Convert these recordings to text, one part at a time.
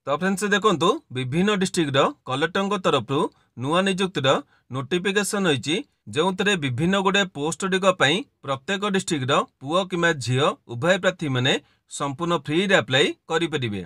तो फ्रेंड्स देखो विभिन्न डिस्ट्रिक्ट कलेक्टर तरफ नुआ नियुक्तिर नोटिफिकेशन होती जो विभिन्न गुड़े पोस्ट गुड़िक प्रत्येक डिस्ट्रिक्ट पुओ कि झील उभय प्रार्थी मैंने संपूर्ण फ्री अप्लाई करेंगे।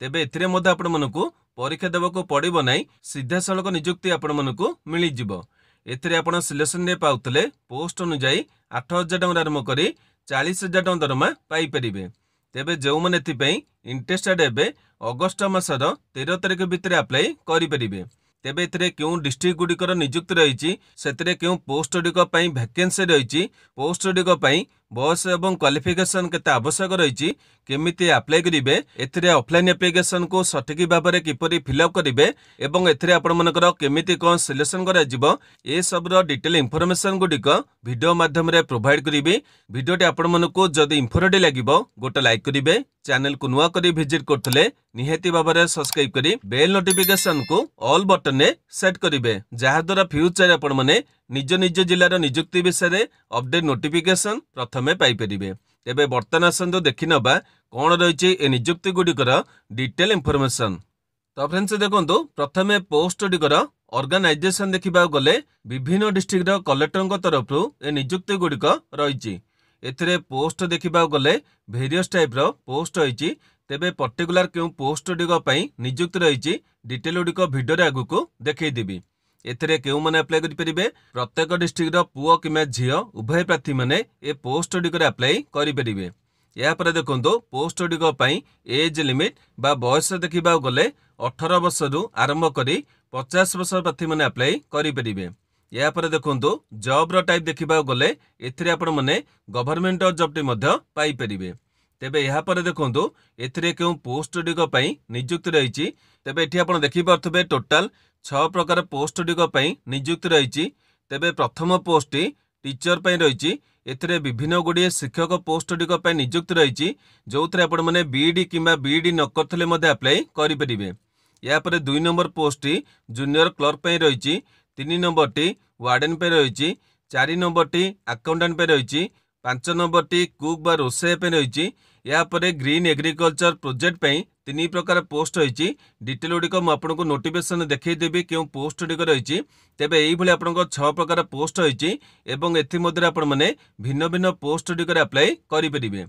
तेबे एथिरे मध्य आपण मानकु परीक्षा देवाक पड़ो ना, सीधा सड़क नियुक्ति आपण मानकु मिल जिवो। एथिरे आपण सिलेक्शन रे पाउतले पोस्ट अनुसार 8,000 टଙ୍କା आरंभ करी 40,000 टଙ୍କା दरमा पाई परिबे। तेबे जो मैंने इंटरेस्टेड एबे अगस्ट मासर 13 तारिख भितर अप्लाई करि परिबे। तेबे एथिरे क्यों डिस्ट्रिक्ट गुड़िकर नियुक्ति रही से क्यों पोस्ट गुड़िक वैकेंसी रही, पोस्ट गुड़िक बयस एवं क्वालिफिकेशन केते आवश्यक रही, केमिति अप्लाई करिवे, एथिरे ऑफलाइन एप्लिकेशन को सठिक भाव में किपरि फिलअप करिवे एवं एथिरे आपण मनकर केमिति कोन सिलेक्शन करा जिवो ए सबरो डिटेल इंफॉर्मेशन गुड़िक वीडियो माध्यम रे प्रोवाइड करिवे। वीडियोटी आपण मनकु जदि इंफॉर्मेटिव लागिवो गोटे लाइक करिवे, चैनल को नुआ करी विजिट करथले निहाती भाव में सब्सक्राइब करी बेल नोटिफिकेशन को ऑल बटन ने सेट करिवे, जहा द्वारा फ्यूचर आपण माने निज निज जिलार नियुक्ति विषय अपडेट नोटिफिकेशन प्रथमे पाई परिबे। तेबे वर्तमान आसंतु देखि नबा कोन रहिछि ए नियुक्ति गुड़िकर डिटेल इंफॉर्मेशन। तो फ्रेंड्स देखंतु प्रथमे पोस्ट गुड़िकर ऑर्गेनाइजेशन देखिबा गले विभिन्न डिस्ट्रिक्ट कलेक्टर तरफ ए नियुक्ति गुड़िक रहिछि। एथिरे पोस्ट देखिबा गले वेरियस टाइप रो पोस्ट होइछि। तेबे पर्टिकुलर क्यों पोस्ट गुड़िक नियुक्ति रहिछि डिटेल गुड़िक वीडियो रे आगु को देखै देबी। एथिरे क्यों माने अप्लाई करि परिबे, प्रत्येक डिस्ट्रिक्ट पुओ कि झील उभय प्रार्थी माने ए पोस्ट गुड़िक अप्लाई करि परिबे। या पर देखंतु पोस्ट गुड़िक एज लिमिट बा बयस देखिबा गले 18 वर्ष रु आरंभ करी 50 वर्ष प्रार्थी माने अप्लाई करि परिबे। या पर देखंतु जॉब रो टाइप देखिबा गले एथिरे आपण माने गवर्नमेंट जॉब टी मध्य पाई परिबे। तेबे यहाँ पर देखंतु एथिरे क्यों पोस्ट गुड़िक नियुक्ति रही। तेबे एठी आपण देखि पारथबे टोटल 6 प्रकार पोस्ट गुड़िक नियुक्ति रही। तेबे प्रथम पोस्ट टीचर पई रही। एथिरे विभिन्न गुड़िए शिक्षक पोस्ट गुड़िक नियुक्ति रही जो थे आपण माने बीडी किंबा बीडी न करथले मध्य अप्लाई करि परिबे। या पर 2 नंबर पोस्ट जूनियर क्लर्क पई रही, 3 नंबर टी वार्डन पे रही, 4 नंबर टी अकाउंटेंट पे रही, 5 नंबर टी कुक बा रोषे पे रही। या पर ग्रीन एग्रीकल्चर प्रोजेक्ट पे 3 प्रकार पोस्ट रही। डिटेल गुड़िक मुझे नोटिफिकेशन देखदेवी क्यों पोस्ट गुड़िक रही। तेबे यही भाई आप 6 प्रकार पोस्ट रही एवं एमध्य आपण मैंने भिन्न भिन्न पोस्ट गुड़िक अप्लाई करेंगे।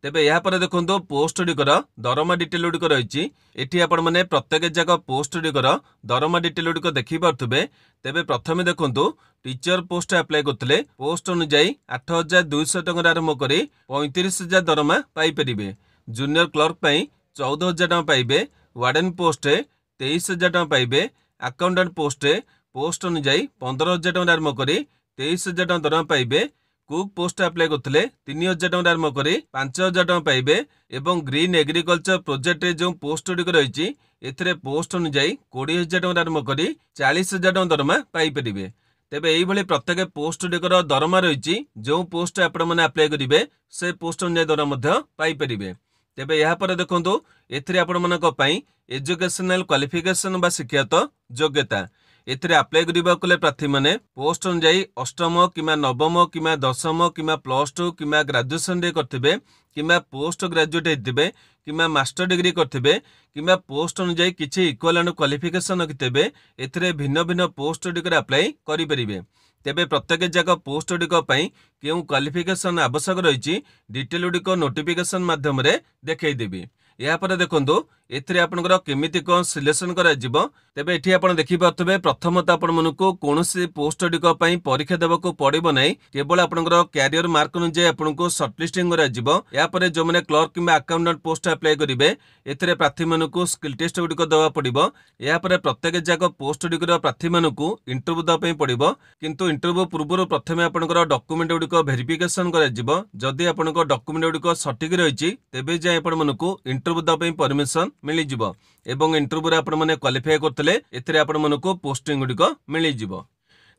तेबे यहाँ पर देखो पोस्ट गुड़िकर दरमा डिटेल गुड़िक रही। एटी आपण मैंने प्रत्येक जाक पोस्ट गुड़िकर दरमा डिटेल गुड़िक देखिपे। तेबे प्रथमे देखो टीचर पोस्ट अप्लाई करते पोस्ट अनुसार 8,200 टଙ୍କା आरंभ कर 35,000 दरमा पाई परिबे। जूनियर क्लर्क पई 14,000 टଙ୍କା पाइबे। वार्डन पोस्ट 23,000 टଙ୍କା पाइबे। अकाउंटेंट पोस्ट अनुसार 15,000 टଙ୍କା आरंभ कर 23,000 टଙ୍କା दरमा पाइबे। कुक पोस्ट अप्लाई करते 3,000 टଙ୍କା आरंभ कर 5,000 टଙ୍କା पाइबे। एवं ग्रीन एग्रीकल्चर प्रोजेक्ट जो पोस्ट गुड़िक रही एथिरे पोस्ट अनुसार 20,000 टଙ୍କା आरंभ कर 40,000 टଙ୍କା दरमा पाई परिबे। तेबे यही भाई प्रत्येक पोस्ट गुड़िकर दरमा रही जो पोस्ट आपण मैंने अप्लाई करेंगे से पोस्ट अनुसार दरमा पाई परिबे। तेबे यहाँ पर देखो एथिरे आपण मानक पई एजुकेशनल क्वालिफिकेशन बा शिक्षागत योग्यता एथिरे अप्लाई करिबा कले प्रार्थी माने पोस्ट अनुसार 8म किमा 9म किमा 10म किमा +2 किमा ग्रेजुएशन रे करथिबे किमा पोस्ट ग्रेजुएट हेतिबे किमा मास्टर डिग्री करथिबे किमा पोस्ट अनुसार किछि इक्वल एंड क्वालिफिकेशन रखितेबे। एथिरे भिन्न भिन्न पोस्ट गुड़िक अप्लाई करि परिबे। तेबे प्रत्येक जाक पोस्ट गुड़िक पई केउ क्वालिफिकेशन आवश्यक रही डिटेल गुड़िक नोटिफिकेशन माध्यम रे देखै देबी। या पर देखंतु एथिरे आपनकर केमिति कोन सिलेक्शन करा जिवो। तेबे एठी आपण देखि पारथबे प्रथमतः आपण मनकु कोनोसी पोस्ट गुड़िक पई परीक्षा देबाको पड़िबो नै, केवल आपनकर कैरियर मार्क अनुसार आपनको शॉर्टलिस्टिंग करा जिवो। या पर जो माने क्लर्क किंबा अकाउंटेंट पोस्ट अप्लाई करिवे एथिरे प्रार्थी मनकु स्किल टेस्ट गुड़िक दवा पड़िबो। या पर प्रत्येक जाक पोस्ट गुड़िकर प्रार्थी मनकु इंटरव्यू दवा पई पड़िबो, किंतु इंटरव्यू पूर्व प्रथमे आपनकर डॉक्यूमेंट गुड़िक वेरिफिकेशन करा जिवो। जदि आपनकर डॉक्यूमेंट गुड़िक सठिक रहिछि तेबे जाय आपण मनकु इंटरव्यू दवा पई परमिशन मिली जिवो एवं इंटरव्यू रे आपण माने क्वालिफाई करतले एथिरे आपण मनकु पोस्टिंग गुड़िक मिली जिवो।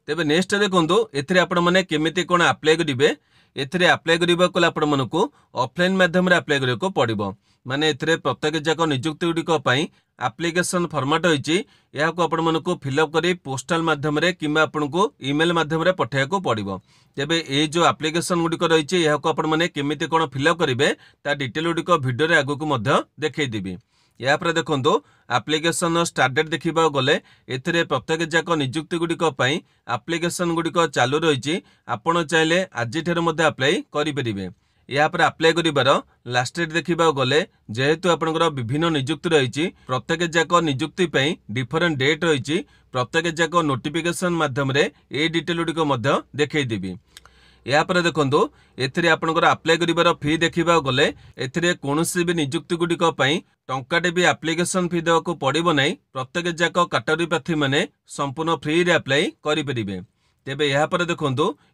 तेबे नेक्स्ट देखंतु एथिरे आपण माने केमिति कोन अप्लाई करिवे। एथिरे अप्लाई करिबा कले आपण मनकु ऑफलाइन माध्यम रे अप्लाई करिको पड़िबो। माने एथिरे प्रत्येक जाक नियुक्ति गुड़िक पई एप्लिकेशन फॉर्मेट होइछि याको आपण मनकु फिलअप करी पोस्टल माध्यम रे किंबा आपनको ईमेल माध्यम रे पठाइको पड़िबो। तेबे ए जो एप्लिकेशन गुड़िक रहिछि याको आपण माने केमिति कोन फिलअप करिवे ता डिटेल गुड़िक वीडियो रे आगु को मध्य देखै देबी। या पर देखो आप्लिकेसन स्टार्ट डेट देखा गले एथिरे प्रत्येक जाक निजुक्ति गुड़िक आप्लिकेसन गुड़िक चालू रही आपण चाहे आज अप्लाई करेंगे। या पर अप्लाई करिबार लास्ट डेट देखा गले जेहेतु आपनकर विभिन्न निजुक्ति रही प्रत्येक जाक निजुक्ति डिफरेंट डेट रही प्रत्येक जाक नोटिफिकेशन माध्यम ए डिटेल गुड़िक देखईदेवी। या पर देखो एथिरे आपनकर अप्लाई करिबार फी देखा गले एथिरे कोनोसी भी निजुक्ति गुड़िक टंकाटे भी एप्लिकेशन फी देवाक पड़िबो नहीं। प्रत्येक जाक कैटेगरी प्रार्थी माने संपूर्ण फ्री रे अप्लाई करेंगे। तेबे यहाँ पर देखो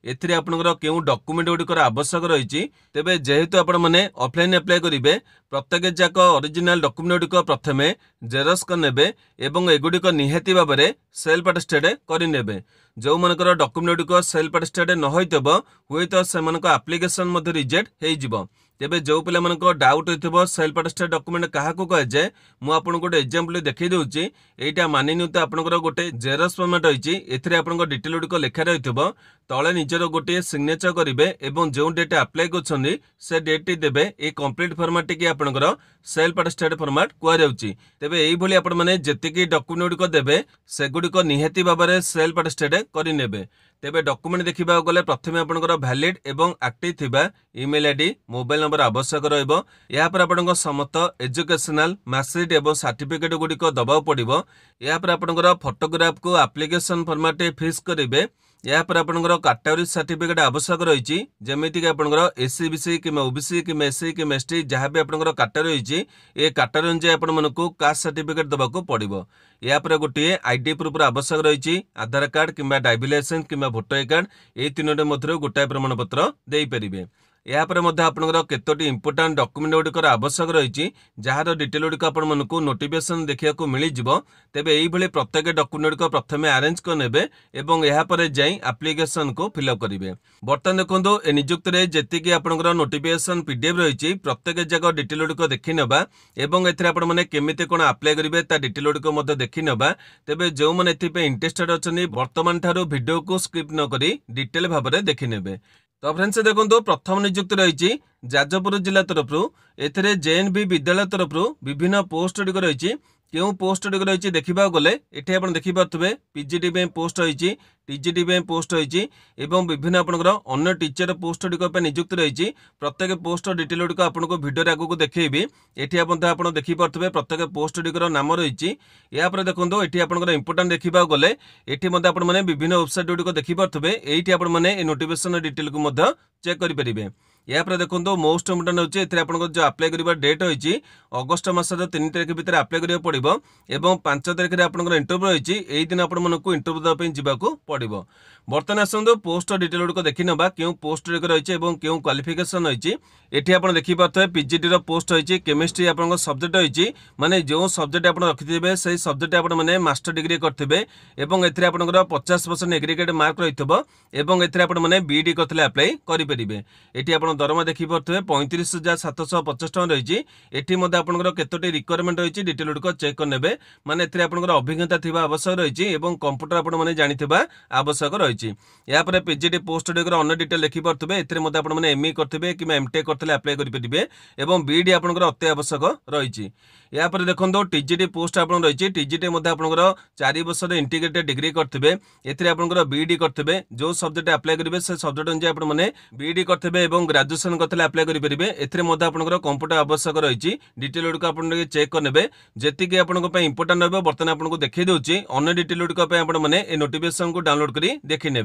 एथिरे आपनकर केउ डॉक्यूमेंट गुड़िकर आवश्यक रही तेबे जेहेतु आपण माने ऑफलाइन अप्लाई करेंगे प्रत्येक जाक ओरिजिनल डॉक्यूमेंट गुड़िक प्रथमे जेरक्स करने एवं एगुड़िक निहाती भाव में सेल्फ अटेस्टेड करने। जो मनकर डॉक्यूमेंट गुड़िक सेल्फ अटेस्टेड न होइतबो हुए तो से एप्लिकेशन रिजेक्ट हो। तेबे जो पिला मनक डाउट होइतबो सेल्फ अटेस्टेड डॉक्यूमेंट क्या कह जाए मु आपन गोटे एग्जांपल देखै दउची। एटा मानि नियंतु आपनकर गोटे जेरक्स फॉर्मेट रही एथिरे आपनकर डिटेल गुड़िक लिखा रहितबो तळे निजर गोटे सिग्नेचर करिवे एवं जो डेट अप्लाई करछन्नी से डेट टी देबे। ए कंप्लीट फॉर्मेट टी आपनकर सेल्फ अटेस्टेड फॉर्मेट कह जाउची। तेबे एई भली आपण माने जेतिकी डॉक्यूमेंट गुड़िक देबे से गुड़िक निहाती भाव में सेल्फ अटेस्टेड करिनेबे। तेबे डॉक्यूमेंट देखा गले प्रथमे आपनकर वैलिड एवं एक्टिव थिबा ईमेल आईडी मोबाइल नंबर आवश्यक रहिबो। या पर आपनकर समस्त एजुकेशनल मार्कशीट एवं सर्टिफिकेट गुड़िक दबाव पड़िबो। या पर आपनकर फोटोग्राफ को एप्लिकेशन फॉर्मेट फिक्स करेंगे। या पर आपनकर कैटेगरी सर्टिफिकेट आवश्यक रही जमीती कि आपनकर एससी बीसी कि ओबीसी कि एससी कि एसटी जहाँ भी आपनकर कैटेगरी रही ए कैटेगरी अनुसार आपण मानकु कास्ट सर्टिफिकेट दबाको पड़िबो। या पर गोटे आईडी प्रूफ आवश्यक रही आधार कार्ड कि ड्राइविंग लाइसेंस कि भोटर कार्ड ए तीनोटे मध्य गोटाए प्रमाणपत्र दे पारिबे। या पर मध्य आपनकर केतोटी इंपोर्टेंट डॉक्यूमेंट गुड़िकर आवश्यक रही जार डिटेल गुड़िक आपको नोटिफिकेशन देखा मिल जाव। तेबे एई भली प्रत्येक डॉक्यूमेंट गुड़िक प्रथमे अरेंज करने एवं यहाँ पर जाई एप्लिकेशन को फिलअप करेंगे। बर्तमान देखो ए निजुक्ति में जी आपनकर नोटिफिकेशन पीडीएफ रही प्रत्येक जगह डिटेल गुड़िक देखी नेबा एवं एथिरे आपण माने केमिति कोन अप्लाई करेंगे ता डिटेल गुड़िक देखी नेबा। तेबे जो माने एथिपे इंटरेस्टेड अछनी वर्तमान ठारू वीडियो को स्किप न करी डिटेल भाव में देखी नेबे। तो फ्रेंड्स देखो प्रथम निजुक्ति रही जाजपुर जिला तरफ एथिरे जेएनवी विद्यालय तरफ विभिन्न पोस्ट गुड़िक रही क्यों पोस्ट गुड़िक रही देखा गले ये आप देखिपे पीजीटी पोस्ट रही टीजीटी पोस्ट रही एवं विभिन्न आपंकर अन्य टीचर पोस्ट गुड़िक निजुक्ति रही प्रत्येक पोस्ट डिटेल गुड़िक आपको भिडियो आगू देखी ये आप देखिपे प्रत्येक पोस्ट गुड़िकर नाम रही। या देखो ये आपंकर इंपोर्टेंट देखा गले ये आपने विभिन्न वेबसाइट गुड़िक देखिपे ये आपने नोटिफिकेशन डिटेल को चेक करेंगे। या देखो मोस्ट इम्पोर्टेंट होची एथिरे आपनकर जो अप्लाई करिबा डेट होईची अगस्त मासर 3 तारिख भितर अप्लाई करिया पड़िबो एवं 5 तारिख रे आपनकर इंटरव्यू होईची एई दिन आपण मनकु इंटरव्यू दबा पई जिबाकू पड़िबो। बर्तमान आसंदो पोस्ट डिटेल गुड़िक देखि नबा क्यों पोस्ट गुड़िक रही एवं क्यों क्वालिफिकेशन रही। एठी आपण देखि पाथबे पीजीटी रो पोस्ट रही केमिस्ट्री आपनकर सब्जेक्ट रही माने जो सब्जेक्ट आपण रखिथिबे सेही सब्जेक्ट आपण माने मास्टर डिग्री करथिबे एवं एथिरे आपनकर 50% एग्रीगेट मार्क रहितबो एवं एथिरे आपण माने बीडी करथले अप्लाई करि परिबे। एठी आपण दरमा देखि पाथबे 35,750 टका रही। एठी मध्ये आपनकर केतोटी रिक्वायरमेंट रही डिटेल गुड़िक चेक करनेबे माने एथिरे आपनकर अभिज्ञता थिबा आवश्यक रही एवं कंप्यूटर आपण माने जानिथिबा आवश्यक रही। या पर पीजीटी पोस्ट गुड़िक अन्य डिटेल देखिपे ए एमई करते कि एमटेक करते अप्लाई करेंगे एवं बीडी आपंकर अति आवश्यक रही। या पर देखो टीजीटी पोस्ट आप रही टीजीटी आपंकर 4 वर्ष इंटीग्रेटेड डिग्री करते एपंकर बीडी करते जो सब्जेक्ट अप्लाई करेंगे से सब्जेक्ट अनुसार आपने बीडी करते ग्रेजुएशन करते अप्लाई करेंगे एपंकर कंप्यूटर आवश्यक रही डिटेल गुड़िक आप चेक करने जी आप इंपोर्टेंट रहा बर्तमान आपको देखी दूसरी अन्य डिटेल गुड़िक नोटिफिकेशन को डाउनलोड कर देखी ने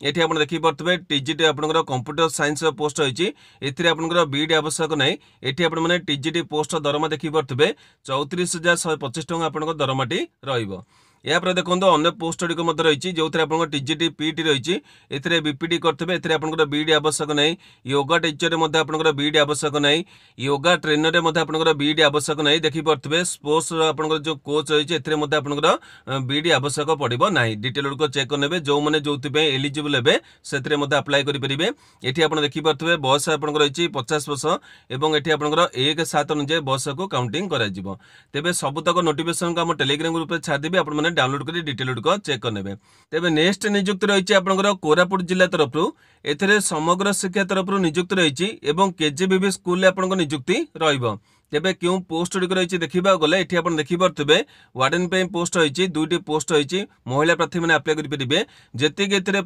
ये आप देखिपे टीजीटी आपंकर कंप्यूटर साइंस पोस्ट रही एपंकर बीडी आवश्यक ना ये आपने टीजीटी पोस्ट दरमा देखिपे 34,125 टका आपंकर दरमाटी रहिबो। या पर देखो अन्य पोस्ट गुड़िक रही जो आप टीजीटी पीटी रही ए बीपीडी करते आपंकर बीडी आवश्यक ना योगा टीचर आपंकर बीडी आवश्यक ना योगा ट्रेनर आपंकर बीडी आवश्यक ना देखिपे स्पोर्ट्स आपंकर जो कोच रही आपंकर बीडी आवश्यक पड़ो ना डिटेल गुड़िक चेक करने जो मैंने जो एलिजिबल हे से अप्लाई करेंगे। ये आप देखिपे बयस आप रही 50 वर्ष और ये आपंकर 1/7 अनुसार बयस को काउंटिंग करे सबुतक नोटिफिकेशन को टेलीग्राम ग्रुप छाड़देवी आप डाउनलोड कर डिटेल गुड़िक चेक करने। तेज नेक्स्ट निजुक्ति रही आपंकर कोरापुट जिला तरफ एथिरे समग्र शिक्षा तरफ निजुक्ति रही केजीबीवी स्कूल आपंकर निजुक्ति रहिबो। तेबे क्यों पोस्ट गुड़िक रही देखा गले ये आप देखिपे वार्डन पे पोस्ट रही दुईटी पोस्ट रही महिला प्रार्थी मैंने आप्लाय करेंगे जी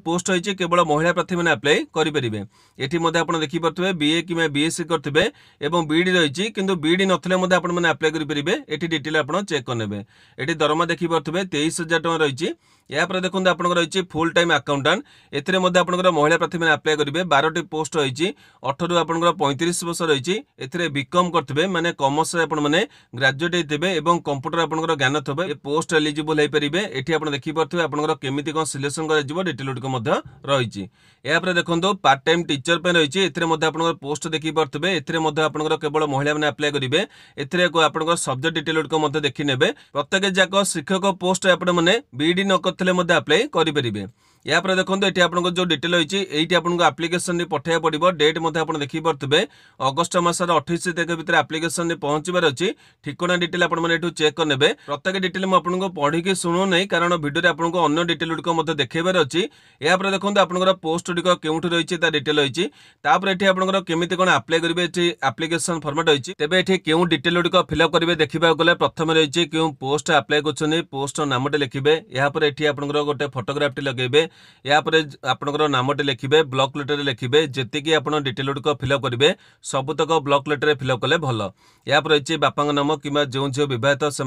पोस्ट रही केवल महिला प्रार्थी मैंने आप्लाय करेंगे ये आप देखिपे बीए कि बीएससी करेंगे और बीडी रही कि बीडी नथिले आपने आप्लाय करेंगे ये डिटेल आप चेक करने ये दरमा देखिपे 23,000 टଙ୍କା रही यापर देखो आप रही फुल टाइम अकाउंटाट एथिरे महिला प्रार्थी मैंने आप्लाय करेंगे 12टी पोस्ट रही 18 आप 35 वर्ष रही एथिरे बीकॉम करते माने कॉमर्स आपने ग्रेजुएट होते और कंप्यूटर आपंकर ज्ञान थे ये पोस्ट एलिजिबल हो पारे ये आप देखिपे आपंकर केमी कौन सिलेक्शन कर रही यापर देखो पार्ट टाइम टीचर पे रही है पोस्ट देखिपे एपंकर केवल महिला मैंने आप्लाय करेंगे एपंकर सब्जेक्ट डिटेल देखी ने प्रत्येक जाक शिक्षक पोस्ट आपने बीडी न करते आप्लाय करेंगे यापर देखो ये आप जो डिटेल रही ये आपको आप्लिकेसन पठाया पड़ो डेट आप देखिपे अगस्ट मसर 28 तारीख भितर आप्लिकेसन पहुंचबार अच्छी ठिकाना डिटेल आपने चेक करने प्रत्येक डिटेल मुझे पढ़ी शुणु नहीं कारण भिडियो आपको अन्य डिटेल गुड़िक देखेबार अच्छी यापर देखो आपंकर पोस्ट गुड़िक केउठी रही डिटेल रही ये आपंकर केमी कौन आप्लाय करेंगे आप्लिकेसन फॉर्मेट रही तेज ये क्यों डिटेल गुड़िक फिलअप करेंगे देखा गले प्रथम रही क्यों पोस्ट आप्लाय कर पोस्ट नामटे लिखे यापर ये आपंकर गोटे फोटोग्राफटी लगे यापर आपंकर नामटे लिखे ब्लॉक लेटर लिखे जी आप डिटेल गुड़िक फिलअप करेंगे सबुतक ब्लॉक लेटर फिलअप कले भल या रही बापा नाम कि जो झील बहित से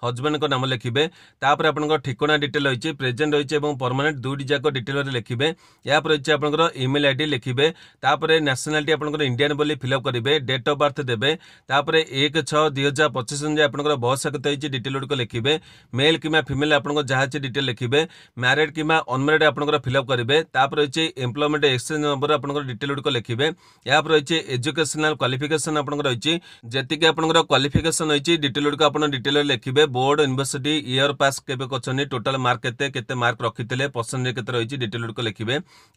हजबैंड नाम लिखे तापर आप ठिकाना डिटेल रही प्रेजेंट रही परमानेंट दुईटी जाक डिटेल लिखे या रही आपंकर इमेल आईडी लिखे तापर नेशनालिटी आपंकर इंडियन बोली फिलअप करेंगे डेट ऑफ बर्थ देवे तापर 1/6/2025 अनुसार आपंकर बयस केते डिटेल गुड़िक लिखे मेल कि फीमेल आपको जहाँ डिटेल लिखे मैरिड कि अनमेरिड आपंकर फिलअप करेंगे तापर रही एम्प्लॉयमेंट एक्सचेंज नंबर आपंकर डिटेल गुड़िक लिखे या रही एजुकेशनल क्वालिफिकेशन आपंकर रही जी आपंकर क्वालिफिकेशन रही डिटेल गुड़िक आप डिटेल लिखे बोर्ड यूनिवर्सिटी ईयर पास के टोटाल मार्क केते मार्क रखी परसेंटेज केते रही डिटेल गुड़िक लिखे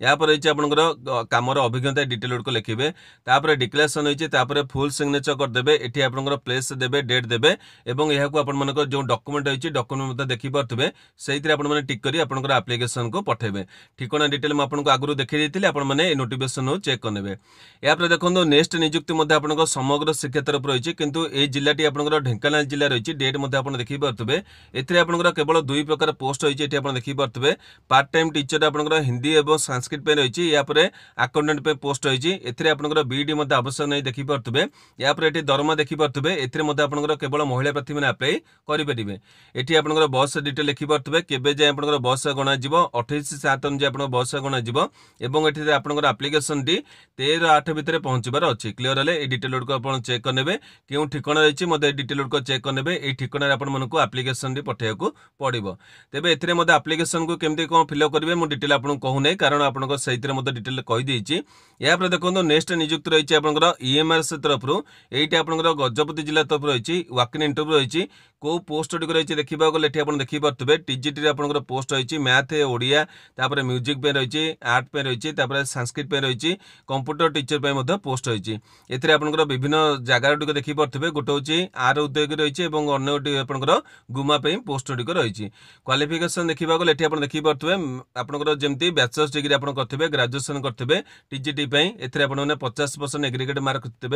या रही आपंकर कामर अभिज्ञता डिटेल गुड़िक लिखे तापर डिक्लेरेशन रही फुल सिग्नेचर करदे ये आपंकर प्लेस देवे डेट देवे और यह आप जो डॉक्यूमेंट रही डॉक्यूमेंट देखिपे से टिक कर आपंकर आप्लिकेसन को पठेबे ठिकाना डिटेल मुझे आगुरी देखी आपने नोटिफिकेशन चेक करने यापर देखो नेक्स्ट नियुक्ति आपंकर समग्र शिक्षा तरफ रही किंतु ये जिलाटी आपंकर ढेंकानाल जिला रही डेट आप देखिपे एथिरे आपंकर केवल दुई प्रकार पोस्ट रही देखिपे पार्ट टाइम टीचर आपंकर हिंदी और संस्कृत पे रही यापर अकाउंटेंट पे पोस्ट रही एथिरे आपंकर बीडी आवश्यक नहीं देखिपे यापर ये दरमा देखिपे एथिरे आपंकर केवल महिला प्रार्थी मैंने आप्लाय करेंगे ये आपंकर बयस डिटेल लिखिपे केबे जाए आपंकर बयस गणा 28/7 अनुसार आप बयस गणा ये आपंकर आप्लिकेसन टी 13/8 भितर पहुंचबार अच्छी क्लीयर है ये डिटेल गुड़िक आप चेक करने क्यों ठिकाना रही मतलब डिटेल गुड़िक चेक करने ये ठिकाना आपको आप्लिकेसन टी पठाइबा पड़ो तेज ए आप्लिकेसन को केमती कौन फिलअप करेंगे मुझे डिटेल आपको कहूना कारण आपको से डिटेल कहीदेची यापर देखो नेक्स्ट नियुक्त रही आपंकर ईएमआरएस तरफ ये आपंकर गजपति जिला तरफ रही वाकिन इंटरव्यू रही कौ पोस्ट गुड़िक रही देखा गले आप देखिपे टीजीटी आपंकर पोस्ट रही मैथ ओडिया तापर म्यूजिक पे रही आर्ट पे रही संस्कृत पे रही कंप्यूटर टीचर पे पोस्ट रही एथिरे आपंकर विभिन्न जगार गुड़िक देखिपे गोटे हूँ आर उद्योग रही और अन्य गोटे आपंकर गुमा पे पोस्ट गुड़िक रही क्वालिफिकेशन देखा गले आप देखिपे आपंकर जमी बैचलर्स डिग्री आप करेंगे ग्रेजुएशन करेंगे टीजीटी एथिरे आपने 50% एग्रीगेट मार्क रखते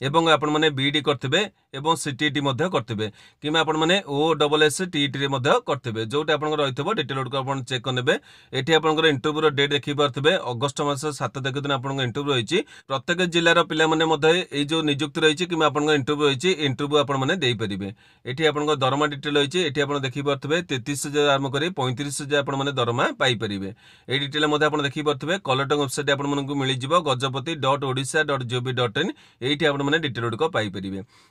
और आपने बीडी करेंगे और सीटीटी करेंगे कि आपने OSS TET करेंगे जोटा आप रही डिटेल गुड़िक चेक करने ये आपंकर इंटरव्यू डेट देखिपे अगस्ट मास 7 तारिख दिन आपंकर इंटरव्यू रही प्रत्येक जिलार पे जो नियुक्त रही कि इंटरव्यू रही इंटरव्यू आपने ये आपंकर दरमा डिटेल रही ये आप देखिपे 33,000 आरंभ कर 35,000 आपने दरमा पाइपर ये डिटेल आप देखिपे कलेक्टर वेबसाइट आपको मिल gajapati.odisha.gov.in ये आपने डिटेल गुड़िक पाइपर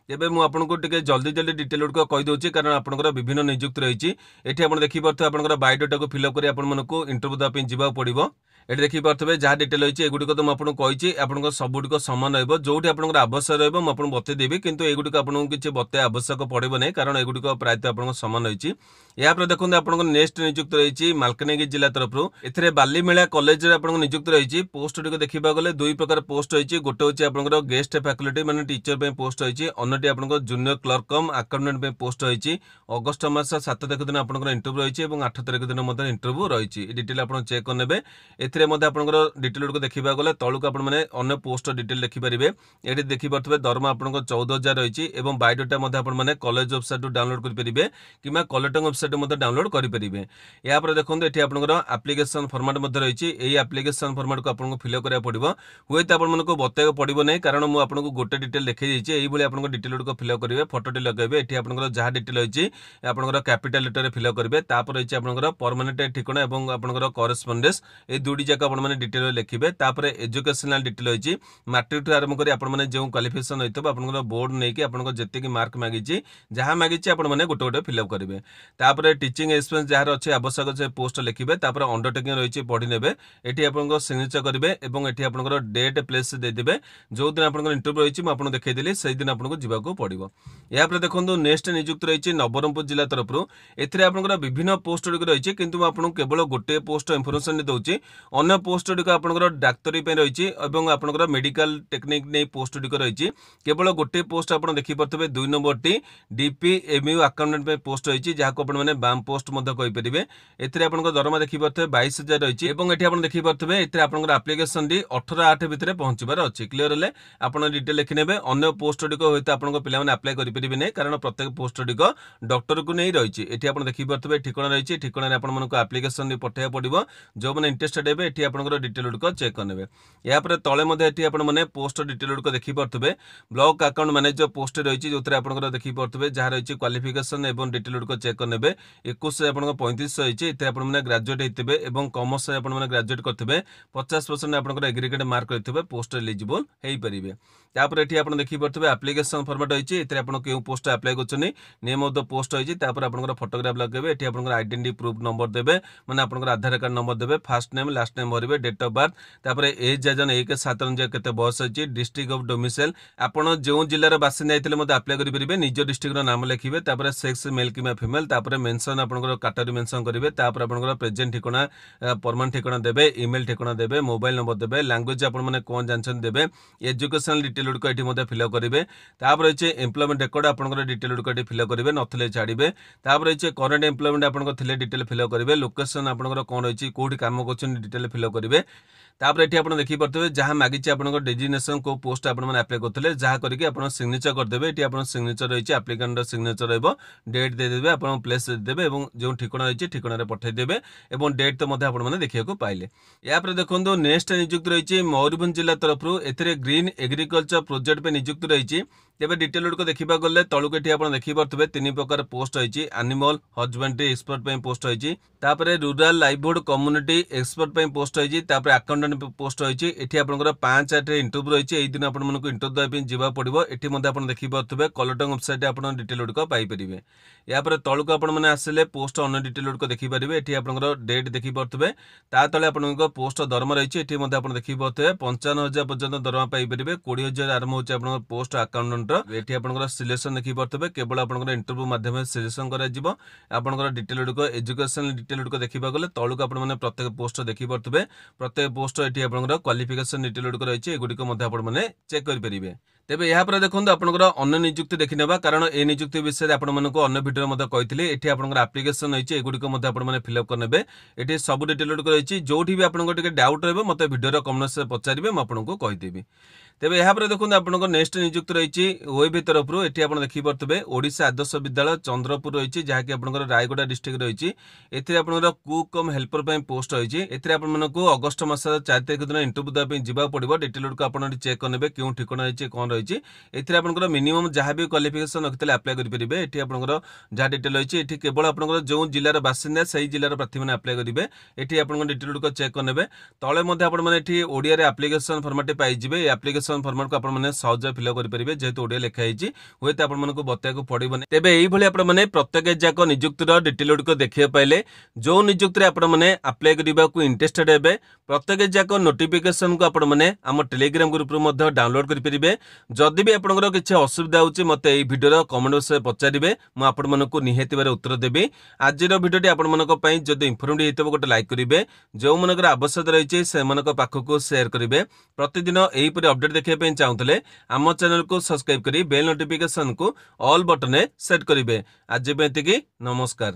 तेज मुझे जल्दी जल्दी डिटेल गुड़िक कहीदे कारण आपंकर विभिन्न नियुक्त रही ये आप देखिपे आपंकर बायोडाटा को फिलअप कर इंटरव्यू देवाई जावाक पड़ो ये देखिपे जहाँ डिटेल रही एगुड़िक तो मुझे कही आप सबुटिक सामान रोटी आपंकर आवश्यक रही बतईदेवी कितु एगुड़िक आपको किसी बतवा आवश्यक पड़ो नहीं कारण एगुड़िक प्रायतः आप सामान रही यापर देखो आप नेक्स्ट नियुक्त रही मालकानगिरी जिला तरफ एथिरे बालीमेला कॉलेज नियुक्त रही पोस्ट गुड़िक देखा गले दुई प्रकार पोस्ट रही गोटे हूँ आपंकर गेस्ट फैकल्टी मैंने टीचर पे पोस्ट रही अन्यटी आपंकर जूनियर क्लर्क कम अकाउंटेंट पे पोस्ट रही अगस्ट मास 7 तारिख दिन आपंकर इंटरव्यू रही और 8 तारिख दिन इंटरव्यू रही डिटेल आप चेक करने एथिरे मध्ये आपनकर डिटेल गुडको देखिबा गले तळुक आपण माने अन्य पोस्ट डिटेल देखि परिबे। एठी देखि परथबे दरमा आपनकर 14,000 रहिछि एवं बायोडाटा मध्ये आपण माने कॉलेज वेबसाइट रु डाउनलोड करि परिबे किमा कलेक्टर वेबसाइट मध्ये डाउनलोड करि परिबे। या पर देखंतु एठी आपनकर एप्लीकेशन फॉर्मेट मध्ये रहिछि। एई एप्लीकेशन फॉर्मेट को आपनको फिल करिया पड़िबो। हुएत आपण मानको बतेको पड़िबो नै कारण मु आपनको गोटे डिटेल देखै दैछि। एई भली आपनको डिटेल गुडको फिल करिवे फोटोटी लगेबे। एठी आपनकर जहा डिटेल होइछि आपनकर कैपिटल लेटर रे फिल करिवे। तापर रहिछि आपनकर परमानेंट ठिकाना एवं आपनकर करेस्पोंडेंस ए दुडी जाक आपण माने डिटेल लिखिबे। तापर एजुकेशनल डिटेल होइछि मैट्रिक टू आरंभ करी आपण माने जेउ क्वालिफिकेशन होइतबो आपनकर बोर्ड नै कि आपनकर जति कि मार्क मागिछि जहा मागिछि आपण माने गोटे गोटे फिल अप करिवे। तापर टीचिंग एक्सपीरियंस जहार अछि आवश्यक जे पोस्ट लिखिबे। तापर अंडरटेकिंग रहिछि पढि नेबे। एठी आपनकर सिग्नेचर करिवे एवं एठी आपनकर डेट प्लेस दे देबे। जो दिन आपनकर इंटरव्यू रहिछि म आपन देखै देली सेहि दिन आपनको जिबाको पड़िबो। या पर देखंतु नेक्स्ट नियुक्त रहिछि नवरंगपुर जिल्ला तरफरु। एथिरे आपनकर विभिन्न पोस्ट रहिछि किंतु म आपनको केवल गोटे पोस्ट इंफॉर्मेशन दउछि। अन्य पोस्ट आपनकर डाक्टरी पे रहिछि एवं आपनकर मेडिकल टेक्निक नै पोस्ट रहिछि। केवल गोटे पोस्ट आपण देखि परतबे 2 नंबर टी डीपीएमयू अकाउंटेंट पे पोस्ट रहिछि जाहाको आपण माने बाम पोस्ट मध्ये कहि परिबे। एथिरे आपनकर दरमा देखि परतबे 22,000 रहिछि एवं एठी आपण देखि परतबे एथिरे आपनकर एप्लीकेशन डी 18/8 भितरे पहुंचीबार अछि। क्लियर ले आपण डिटेल लिखि नेबे। अन्य पोस्ट डिको होइता आपनकर पिला माने अप्लाई करि परिबे नै कारण प्रत्येक पोस्ट डिको डॉक्टर को नै रहिछि। एठी आपण देखि परतबे ठिकाना रहिछि। ठिकाना रे आपण मानको एप्लीकेशन डी पठेया पड़िबो। जो माने इंटरेस्टेड हेबे एठी आपनकर डिटेल डिको चेक करनेबे। या पर तळे मध्ये एठी आपण माने पोस्ट डिटेल डिको देखि परतबे ब्लॉक अकाउंट मैनेजर पोस्ट रहिछि जोतरे आपनकर देखि परतबे जहा रहिछि क्वालिफिकेशन एवं डिटेल डिको चेक करनेबे। 21 से आपनकर 35 रहिछि। एते आपण माने ग्रेजुएट हेतिबे एवं कॉमर्स से आपण माने ग्रेजुएट करथिबे 50% आपनकर एग्रीगेट मार्क रहिथिबे पोस्ट एलिजिबल हेइ परिबे। तापर एठी आपण देखि परतबे एप्लीकेशन फॉर्मेट रहिछि। एते आपण केउ पोस्ट अप्लाई करछनी नेम ऑफ द पोस्ट रहिछि। तापर आपनकर फोटोग्राफ लगेबे। एठी आपनकर आइडेंटिटी प्रूफ नंबर देबे माने आपनकर आधार कार्ड नंबर देबे फर्स्ट नेम लास्ट नेम भरिबे डेट ऑफ बर्थ। तापर एज जजन 1/7 अनुसार केते बयस अछि डिस्ट्रिक्ट ऑफ डोमिसाइल आपण जो जिल्ला रो बासिंदा आइतले मते अप्लाई करि परिबे। निज डिस्ट्रिक्ट रो नाम लिखिबे। तापर सेक्स मेल किमा फीमेल तापर मेंशन आपनकर कैटेगरी मेंशन करिवे। तापर आपनकर प्रेजेंट ठिकाना परमानेंट ठिकाना देबे ईमेल ठिकाना देबे मोबाइल नंबर देबे लैंग्वेज आपण माने कोन जानछन देबे एजुकेशनल डिटेल को एठी मते फिल करिवे। तापर अछि एम्प्लॉयमेंट रिकॉर्ड आपनकर डिटेल को एठी फिल करिवे नथले छाडिबे। तापर अछि करंट एम्प्लॉयमेंट आपनकर थिले डिटेल फिल करिवे। लोकेशन आपनकर कोन अछि कोठी काम करछन डिटेल फिल करिवे। तापर एठी आपण देखि परतबे जहा मागिछि आपनकर डेजिग्नेशन को पोस्ट आपण माने अप्लाई करथले जहा करिके आपण सिग्नेचर कर देबे। एठी आपण सिग्नेचर रहिछि एप्लीकेंट सिग्नेचर रहबो डेट दे देबे आपण प्लेस दे देबे एवं जो ठिकाना रहिछि ठिकाना रे पठै देबे एवं डेट तो मध्ये आपण माने देखिया को पाइले। या पर देखंदो नेक्स्ट नियुक्त रहिछि मयूरभंज जिल्ला तरफरु। एथिरे ग्रीन एग्रीकल्चर प्रोजेक्ट पे नियुक्त रहिछि। तेबे डिटेल को देखिबा गले तळुक एठी आपण देखि परतबे 3 प्रकार पोस्ट रहिछि। एनिमल हस्बेंडरी एक्सपर्ट पे पोस्ट रहिछि। तापरे रूरल लाइवलीहुड कम्युनिटी एक्सपर्ट पे पोस्ट रहिछि। तापरे अकाउंटेंट पोस्ट रहिछि। एठी आपनकर 5/8 रे इंटरव्यू रहिछि। एई दिन आपण मनकु इंटरव्यू दय पे जिबा पड़िबो। एठी मध्ये आपण देखि परतबे कलेक्टर वेबसाइट आपण डिटेल को पाइ परिबे। या पर तळुक आपण माने आसिले पोस्ट अन्य डिटेल को देखि परिबे। एठी आपनकर डेट देखि परतबे ता तळे आपनकर पोस्ट दरमा रहिछि। एठी मध्ये आपण देखि परतबे 55,000 पर्यंत दरमा पाइ परिबे। 20,000 आरंभ होछि आपनकर पोस्ट अकाउंटेंट एठी आपनकर सिलेक्शन देखि परतबे केवल आपनकर इंटरव्यू माध्यम सिलेक्शन करा जिवो। आपनकर डिटेल को एजुकेशन डिटेल को देखिबा गले तळुक आपण माने प्रत्येक पोस्ट देखि परतबे। प्रत्येक पोस्ट एठी आपनकर क्वालिफिकेशन डिटेल को रहिछि एगुडी को मध्ये आपण माने चेक करि परिबे। तेबे यहाँ पर देखो आपनकर अन्य नियुक्ति देखि नेबा कारण ए नियुक्ति विषय आपण मानको अन्य वीडियो मध्ये कहितले। एठी आपनकर एप्लीकेशन रहिछि एगुडी को मध्ये आपण माने फिल अप करनेबे। एठी सब डिटेल को रहिछि जोठी भी आपनकर टिके डाउट रहबे मते वीडियो रो कमेंट से पचारिबे म आपनको कहि देबी। तेबे यहाँ पर देखो आपनकर नेक्स्ट नियुक्त रहिछि ओएबी तरफरु। एठी आपण देखि परतबे ओडिशा आदर्श विद्यालय चंद्रपुर रहिछि जहा कि आपनकर रायगड़ा डिस्ट्रिक्ट रहिछि। एथिरे आपनकर कुक कम हेल्पर पे पोस्ट रहिछि। एथिरे आपण मानको अगस्त मास 4 तारिख दिन इंटरव्यू दा पे जिबा पड़िबो। डिटेल को आपण चेक करनेबे क्यों ठिकाना रहिछि कोन रहिछि। एथिरे आपनकर मिनिमम जहा भी क्वालिफिकेशन रखितले अप्लाई करि परिबे। एठी आपनकर जहा डिटेल रहिछि एठी केवल आपनकर जो जिल्ला रो बासिंदा सही जिल्ला रो प्रार्थी माने अप्लाई करिवे। एठी आपनकर डिटेल को चेक करनेबे। तळे मध्ये आपण माने एठी ओडिया रे एप्लीकेशन फॉर्मेट पाइ जिवे। एप्लीकेशन फॉर्मेट को आपण माने सहज फिल करि परिबे जेहेतु ओडिया लिखा हिछि होयत आपण मानको बताय को पड़िबो। तेबे एही भली आपण माने प्रत्येक जाक नियुक्ति रो डिटेल को देखिया पाइले। जो नियुक्ति रे आपण माने अप्लाई करिबा को इंटरेस्टेड हेबे प्रत्येक जाक नोटिफिकेशन को आपण माने हम टेलीग्राम ग्रुप रो मध्ये डाउनलोड करि परिबे। जदि भी आपनकर किछि असुविधा होछि मते एही वीडियो रो कमेंट बॉक्स रे पचारिबे म आपण मानको निहेति बारे उत्तर देबी। आज रो वीडियोटी आपण मानको पई जदि इन्फॉर्मेटिव हेतबो गोटे लाइक करिवे। जो मनकर आवश्यकता रहिछि से मनक पाखको शेयर करिवे। प्रतिदिन एही परि अपडेट देखिया पई चाहुतले आम चैनल को सब्सक्राइब करी बेल नोटिफिकेशन को ऑल बटन सेट करिवे। आज एतिकी नमस्कार।